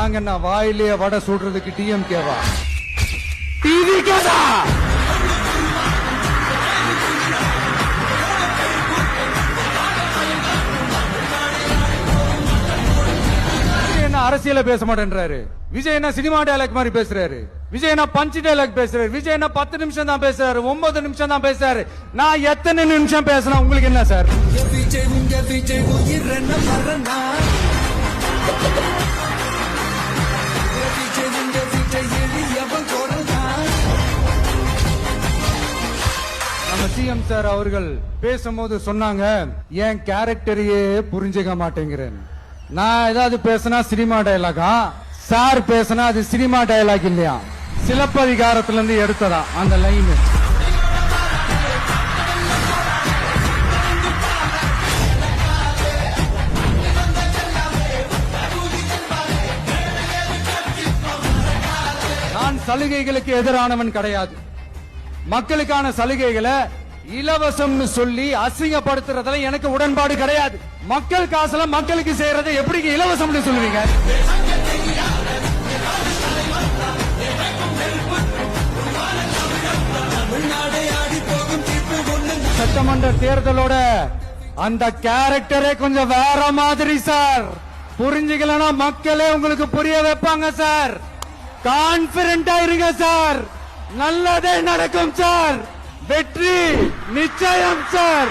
நாங்க என்ன வாயிலேயே வடை சுடுறதுக்கு டிஎம்கேவா? டிவிகேதா? அரசியல பேச மாட்டேன்றாரு. விஜய் என்ன சினிமா டயலாக் மாதிரி பேசுறாரு. விஜய் என்ன பஞ்ச் டயலாக் பேசுறாரு. விஜய் என்ன 10 நிமிஷம் தான் பேசுறாரு, 9 நிமிஷம் தான் பேசுறாரு. நான் எத்தனை நிமிஷம் பேசினா உங்களுக்கு என்ன சார்? நம்ம சிஎம் சார் அவர்கள் பேசும்போது சொன்னாங்க, என் கேரக்டரையே புரிஞ்சுக்க மாட்டேங்கிறேன். நான் ஏதாவது பேசினா சினிமா டயலாகா, சார் பேசினா அது சினிமா டயலாக் இல்லையா? சிலப்பதிகாரத்துல இருந்து எடுத்ததா அந்த லைன். நான் சலுகைகளுக்கு எதிரானவன் கிடையாது. மக்களுக்கான சலுகைகளை இலவசம்னு சொல்லி அசிங்கப்படுத்துறதுல எனக்கு உடன்பாடு கிடையாது. மக்கள் காசுல மக்களுக்கு செய்யறதை எப்படி இலவசம்னு சொல்லுவீங்க? சட்டமன்ற தேர்தலோட அந்த கேரக்டரே கொஞ்சம் வேற மாதிரி சார். புரிஞ்சுக்கலன்னா மக்களே உங்களுக்கு புரிய வைப்பாங்க சார். கான்பிடென்டா இருங்க சார். நல்லதே நடக்கும் சார். வெற்றி நிச்சயம் சார்.